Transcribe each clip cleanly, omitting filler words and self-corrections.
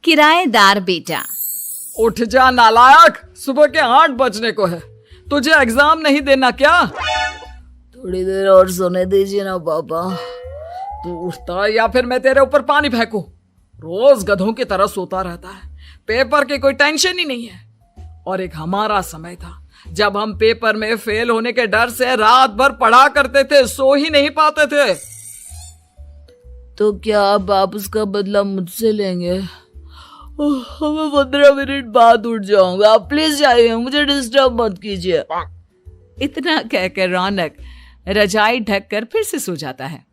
किराएदार बेटा। उठ जा नालायक, सुबह के 8 बजने को है। तुझे एग्जाम नहीं देना क्या? थोड़ी देर और सोने दीजिए ना पापा। तू उठता या फिर मैं तेरे ऊपर पानी फेंकूं? रोज गधों की तरह सोता रहता है, पेपर की कोई टेंशन ही नहीं है। और एक हमारा समय था जब हम पेपर में फेल होने के डर से रात भर पढ़ा करते थे, सो ही नहीं पाते थे। तो क्या अब आप उसका बदला मुझसे लेंगे? मैं 15 मिनट बाद उठ जाऊंगा, आप प्लीज जाइए, मुझे डिस्टर्ब मत कीजिए। इतना कहकर रौनक रजाई ढककर फिर से सो जाता है।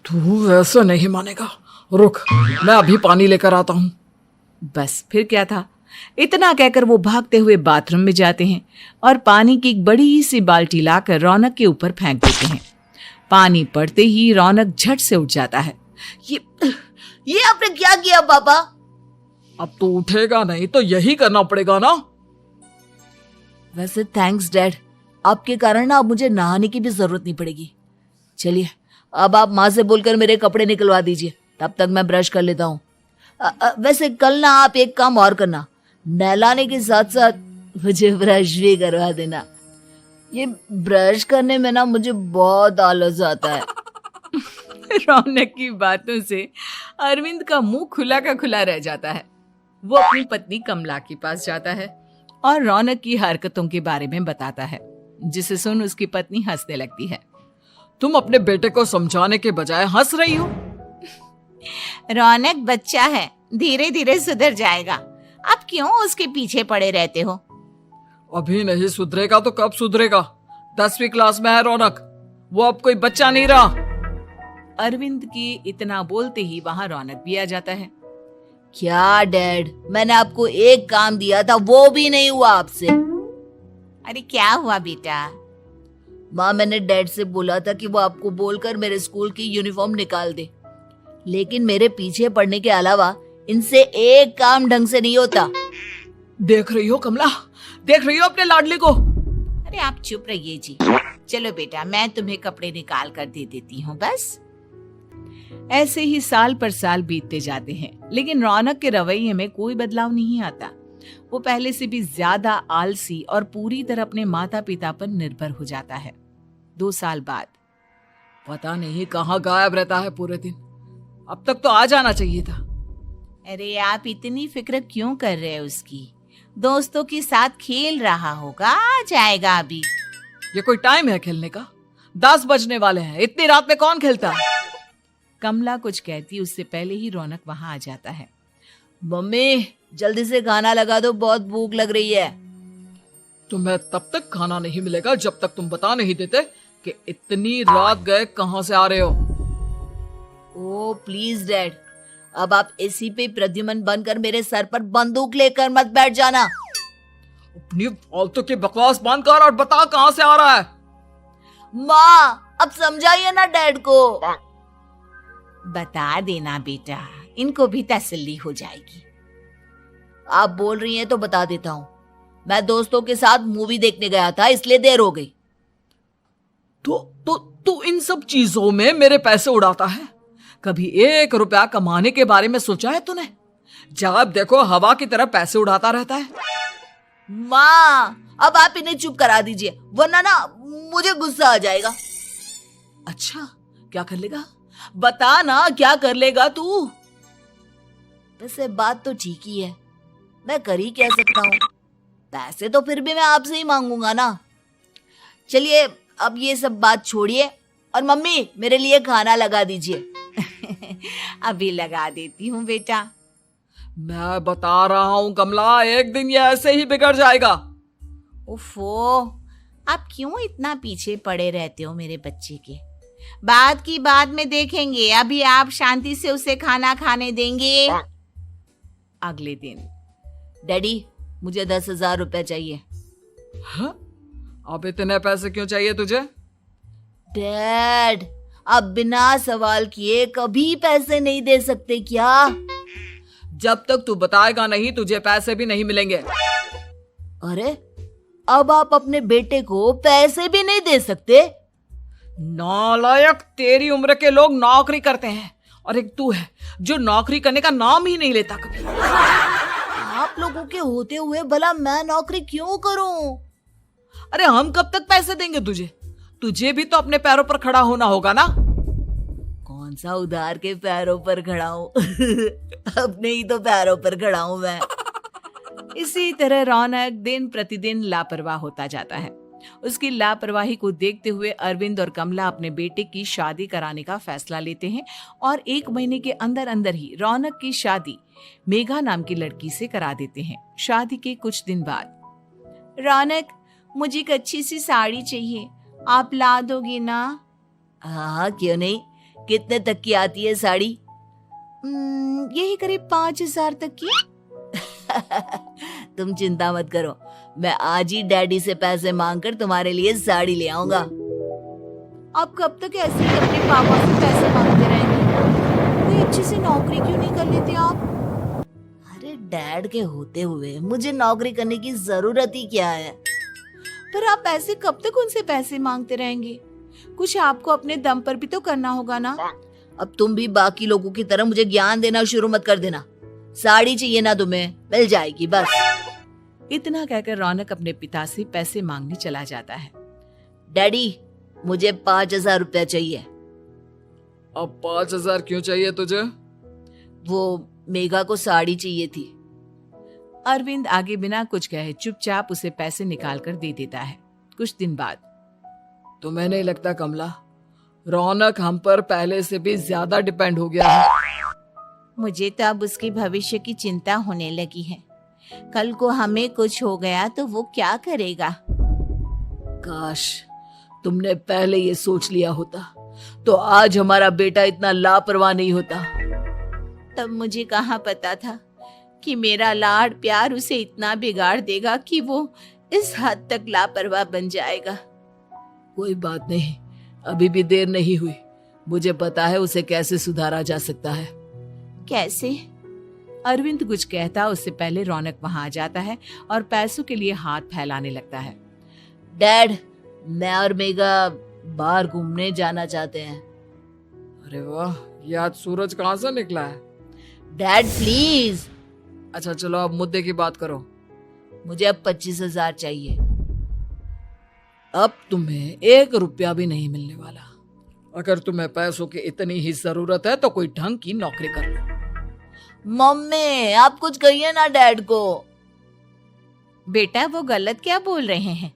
तू वैसे नहीं मानेगा, रुक मैं अभी पानी लेकर आता हूं। बस फिर क्या था, इतना कहकर वो भागते हुए बाथरूम में जाते हैं और पानी की एक बड़ी सी बाल्टी लाकर रौनक के ऊपर फेंक देते हैं। पानी पड़ते ही रौनक झट से उठ जाता है। ये आपने क्या किया पापा? अब तो उठेगा नहीं तो यही करना पड़ेगा ना। वैसे थैंक्स डैड, आपके कारण ना अब मुझे नहाने की भी जरूरत नहीं पड़ेगी। चलिए अब आप माँ से बोलकर मेरे कपड़े निकलवा दीजिए, तब तक मैं ब्रश कर लेता हूँ। वैसे कल ना आप एक काम और करना, नहलाने के साथ साथ मुझे ब्रश भी करवा देना। ये ब्रश करने में ना मुझे बहुत आलस आता है। रौनक की बातों से अरविंद का मुंह खुला का खुला रह जाता है। वो अपनी पत्नी कमला के पास जाता है और रौनक की हरकतों के बारे में बताता है, जिसे सुन उसकी पत्नी हंसने लगती है। तुम अपने बेटे को समझाने के बजाय हंस रही हो। रौनक बच्चा है, धीरे धीरे सुधर जाएगा, आप क्यों उसके पीछे पड़े रहते हो? अभी नहीं सुधरेगा तो कब सुधरेगा? 10वीं क्लास में है रौनक, वो अब कोई बच्चा नहीं रहा। अरविंद की इतना बोलते ही वहां रौनक भी आ जाता है। क्या डैड, मैंने आपको एक काम दिया था, वो भी नहीं हुआ आपसे। अरे क्या हुआ बेटा? माँ, मैंने डैड से बोला था कि वो आपको बोलकर मेरे स्कूल की यूनिफॉर्म निकाल दे, लेकिन मेरे पीछे पड़ने के अलावा इनसे एक काम ढंग से नहीं होता। देख रही हो कमला, देख रही हो अपने लाडले को? अरे आप चुप रहिए जी। चलो बेटा, मैं तुम्हें कपड़े निकाल कर दे देती हूँ। बस ऐसे ही साल पर साल बीतते जाते हैं, लेकिन रौनक के रवैये में कोई बदलाव नहीं आता। वो पहले से भी ज्यादा आलसी और पूरी तरह अपने माता पिता पर निर्भर हो जाता है। 2 साल बाद पता नहीं कहाँ गायब रहता है पूरे दिन, अब तक तो आ जाना चाहिए था। अरे आप इतनी फिक्र क्यों कर रहे हैं उसकी? दोस्तों के साथ खेल रहा होगा, आ जाएगा अभी। ये कोई टाइम है खेलने का? 10 बजने वाले हैं, इतनी रात में कौन खेलता है? कमला कुछ कहती उससे पहले ही रौनक वहां आ जाता है। मम्मी जल्दी से खाना लगा दो, बहुत भूख लग रही है। तुम्हें तब तक खाना नहीं मिलेगा जब तक तुम बता नहीं देते कि इतनी रात गए कहां से आ रहे हो। ओ प्लीज डैड, अब आप एसी पे प्रद्युमन बनकर मेरे सर पर बंदूक लेकर मत बैठ जाना। अपनी फालतू की बकवास बंद कर और बता कहां से आ रहा है। माँ अब समझाइए ना डैड को। बता देना बेटा, इनको भी तसल्ली हो जाएगी। आप बोल रही हैं तो बता देता हूँ, मैं दोस्तों के साथ मूवी देखने गया था, इसलिए देर हो गई। तो इन सब चीजों में मेरे पैसे उड़ाता है। कभी 1 रुपया कमाने के बारे में सोचा है तूने? जब देखो हवा की तरह पैसे उड़ाता रहता है। माँ अब आप इन्हें चुप करा दीजिए, वरना ना मुझे गुस्सा आ जाएगा। अच्छा क्या कर लेगा? बता ना, क्या कर लेगा तू? वैसे बात तो ठीक ही है, मैं कर ही कह सकता हूँ। पैसे तो फिर भी मैं आपसे ही मांगूंगा ना। चलिए अब ये सब बात छोड़िए और मम्मी मेरे लिए खाना लगा दीजिए। अभी लगा देती हूँ बेटा। मैं बता रहा हूँ कमला, एक दिन ये ऐसे ही बिगड़ जाएगा। ओफो, आप क्यों इतना पीछे पड़े रहते हो मेरे बच्चे के? बात की बाद में देखेंगे, अभी आप शांति से उसे खाना खाने देंगे। अगले दिन डैडी मुझे 10,000 रुपए चाहिए। हाँ? अब इतने पैसे क्यों चाहिए तुझे? डैड आप बिना सवाल किए कभी पैसे नहीं दे सकते क्या? जब तक तू बताएगा नहीं तुझे पैसे भी नहीं मिलेंगे। अरे अब आप अपने बेटे को पैसे भी नहीं दे सकते? नालायक, तेरी उम्र के लोग नौकरी करते हैं और एक तू है जो नौकरी करने का नाम ही नहीं लेता कभी। आप लोगों के होते हुए भला मैं नौकरी क्यों करूं? अरे हम कब तक पैसे देंगे तुझे? तुझे भी तो अपने पैरों पर खड़ा होना होगा ना। कौन सा उधार के पैरों पर खड़ा हूं? अपने ही तो पैरों पर खड़ा हूं मैं। इसी तरह रौनक दिन प्रतिदिन लापरवाह होता जाता है। उसकी लापरवाही को देखते हुए अरविंद और कमला अपने बेटे की शादी कराने का फैसला लेते हैं और 1 महीने के अंदर अंदर ही रौनक की शादी मेघा नाम की लड़की से करा देते हैं। शादी के कुछ दिन बाद, रौनक, मुझे एक अच्छी सी साड़ी चाहिए, आप ला दोगी ना? हाँ, क्यों नहीं। कितने तक की आती है साड़ी? यही करीब 5,000 तक की। तुम चिंता मत करो, मैं आज ही डैडी से पैसे मांगकर तुम्हारे लिए साड़ी ले आऊंगा। आप कब तक ऐसे ही अपने पापा से पैसे मांगते रहेंगे? कोई अच्छी सी नौकरी क्यों नहीं कर लेते आप? अरे डैड के होते हुए मुझे नौकरी करने की जरूरत ही क्या है? पर आप ऐसे कब तक उनसे पैसे मांगते रहेंगे? कुछ आपको अपने दम पर भी तो करना होगा ना। अब तुम भी बाकी लोगों की तरह मुझे ज्ञान देना शुरू मत कर देना। साड़ी चाहिए ना तुम्हें, मिल जाएगी बस। इतना कहकर रौनक अपने पिता से पैसे मांगने चला जाता है। डैडी, मुझे 5,000 रुपया चाहिए। अब 5,000 क्यों चाहिए तुझे? वो मेघा को साड़ी चाहिए थी। अरविंद आगे बिना कुछ कहे चुपचाप उसे पैसे निकाल कर दे देता है। कुछ दिन बाद, तुम्हें नहीं लगता कमला, रौनक हम पर पहले से भी ज्यादा डिपेंड हो गया है? मुझे तो अब उसके भविष्य की चिंता होने लगी है। कल को हमें कुछ हो गया तो वो क्या करेगा? काश तुमने पहले ये सोच लिया होता तो आज हमारा बेटा इतना लापरवाह नहीं होता। तब मुझे कहाँ पता था कि मेरा लाड प्यार उसे इतना बिगाड़ देगा कि वो इस हद तक लापरवाह बन जाएगा। कोई बात नहीं, अभी भी देर नहीं हुई। मुझे पता है उसे कैसे सुधारा जा सकता है। कैसे? अरविंद कुछ कहता उससे पहले रौनक वहां आ जाता है और पैसों के लिए हाथ फैलाने लगता है। डैड, मैं और मेघा बाहर घूमने जाना चाहते हैं। अरे वाह, ये आज सूरज कहाँ से निकला है? Dad please. अच्छा चलो अब मुद्दे की बात करो। मुझे अब 25,000 चाहिए। अब तुम्हें 1 रुपया भी नहीं मिलने वाला। अगर तुम्हें पैसों की इतनी ही जरूरत है तो कोई ढंग की नौकरी कर लो। मम्मी, आप कुछ कहिए ना डैड को। बेटा, वो गलत क्या बोल रहे हैं?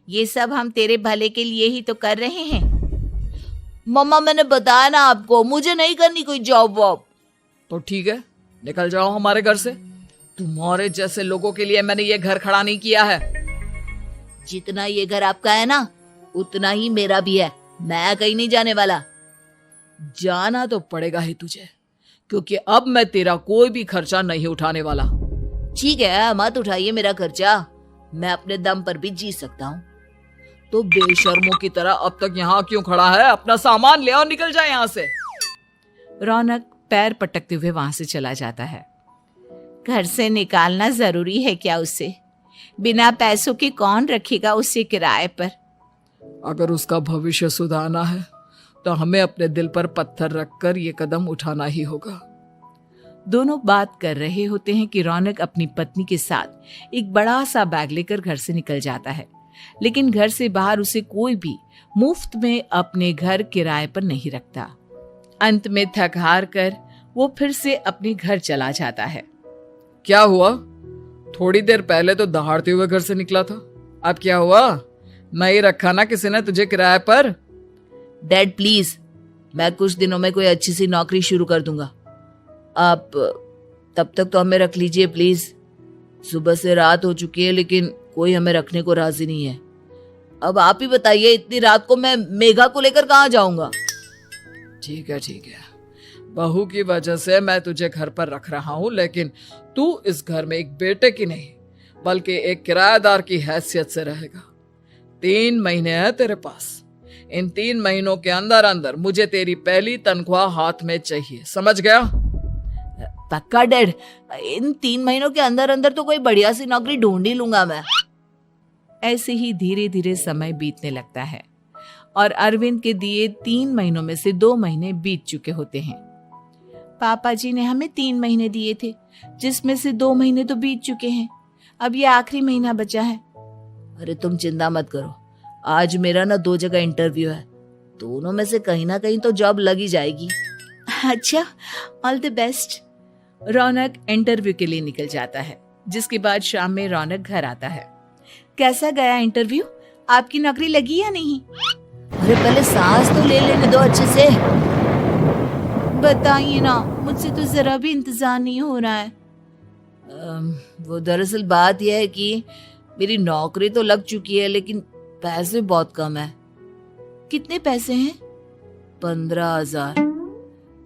ये सब हम तेरे भले के लिए ही तो कर रहे हैं। मम्मा, मैंने बताया ना आपको, मुझे नहीं करनी कोई जॉब वॉब। तो ठीक है, निकल जाओ हमारे घर से। तुम्हारे जैसे लोगों के लिए मैंने ये घर खड़ा नहीं किया है। जितना ये घर आपका है ना, उतना ही मेरा भी है। मैं कहीं नहीं जाने वाला। जाना तो पड़ेगा ही तुझे, क्योंकि अब मैं तेरा कोई भी खर्चा नहीं उठाने वाला। ठीक है, मत उठाइए मेरा खर्चा, मैं अपने दम पर भी जी सकता हूँ। तो बेशर्मों की तरह अब तक यहाँ क्यों खड़ा है? अपना सामान ले और निकल जाए यहाँ से। रौनक पैर पटकते हुए वहां से चला जाता है। घर से निकालना जरूरी है क्या उसे? बिना पैसों के कौन रखेगा उसे किराए पर? अगर उसका भविष्य सुधारना है तो हमें अपने दिल पर पत्थर रखकर ये कदम उठाना ही होगा। दोनों बात कर रहे होते हैं कि रौनक अपनी पत्नी के साथ एक बड़ा सा बैग लेकर घर से निकल जाता है, लेकिन घर से बाहर उसे कोई भी मुफ्त में अपने घर किराए पर नहीं रखता। अंत में थक हार कर वो फिर से अपने घर चला जाता है। क्या हुआ? थोड़ी देर पहले तो दहाड़ते हुए घर से निकला था, अब क्या हुआ? नहीं रखा ना किसी ने तुझे किराए पर? डैड प्लीज, मैं कुछ दिनों में कोई अच्छी सी नौकरी शुरू कर दूंगा। आप तब तक तो हमें रख लीजिए प्लीज। सुबह से रात हो चुकी है लेकिन कोई हमें रखने को राजी नहीं है। अब आप ही बताइए, इतनी रात को मैं मेघा को लेकर कहाँ जाऊंगा? ठीक है, बहू की वजह से मैं तुझे घर पर रख रहा हूँ, लेकिन तू इस घर में एक बेटे की नहीं बल्कि एक किराएदार की हैसियत से रहेगा। 3 महीने हैं तेरे पास। इन 3 महीनों के अंदर अंदर मुझे तेरी पहली तनख्वाह हाथ में चाहिए, समझ गया? पक्का डैड, इन 3 महीनों के अंदर अंदर तो कोई बढ़िया सी नौकरी ढूंढ ही लूंगा मैं। ऐसे ही धीरे धीरे समय बीतने लगता है और अरविंद के दिए 3 महीनों में से 2 महीने बीत चुके होते हैं। पापा जी ने हमें 3 महीने दिए थे, जिसमें से 2 महीने तो बीत चुके हैं। अब ये आखिरी महीना बचा है। अरे तुम चिंता मत करो, आज मेरा ना 2 जगह इंटरव्यू है, दोनों में से कहीं ना कहीं तो जॉब लग ही जाएगी। अच्छा, all the best. Raunak interview के लिए निकल जाता है, जिसके बाद शाम में रौनक घर आता है। कैसा गया इंटरव्यू? आपकी नौकरी लगी या नहीं? अरे पहले सांस तो ले लेने दो अच्छे से। बताइए ना, मुझसे तो जरा भी इंतजार नहीं हो रहा है। वो दरअसल बात यह है कि मेरी नौकरी तो लग चुकी है, लेकिन पैसे बहुत कम है। कितने पैसे हैं? 15,000।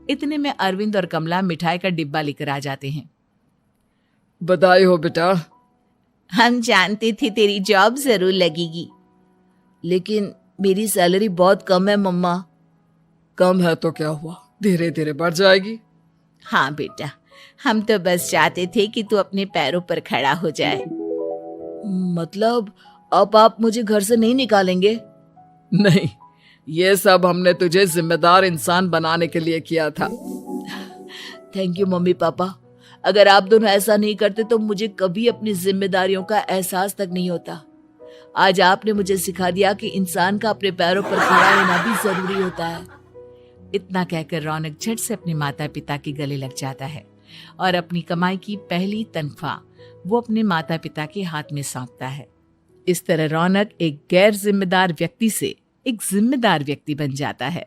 इतने में अरविंद और कमला मिठाई का डिब्बा लेकर आ जाते हैं। बधाई हो बेटा। हम जानते थे तेरी जॉब जरूर लगेगी। लेकिन मेरी सैलरी बहुत कम है मम्मा। कम है तो क्या हुआ, धीरे धीरे बढ़ जाएगी। हाँ बेटा, हम तो बस चाहते थे कि तू अपने पैरों पर खड़ा हो जाए। मतलब अब आप मुझे घर से नहीं निकालेंगे? नहीं, ये सब हमने तुझे जिम्मेदार इंसान बनाने के लिए किया था। Thank you mummy papa. अगर आप दोनों ऐसा नहीं करते तो मुझे कभी अपनी जिम्मेदारियों का एहसास तक नहीं होता। आज आपने मुझे सिखा दिया कि इंसान का अपने पैरों पर खड़ा होना भी जरूरी होता है। इतना कहकर रौनक झट से अपने माता पिता के गले लग जाता है और अपनी कमाई की पहली तनख्वाह वो अपने माता पिता के हाथ में सौंपता है। इस तरह रौनक एक गैर जिम्मेदार व्यक्ति से एक जिम्मेदार व्यक्ति बन जाता है।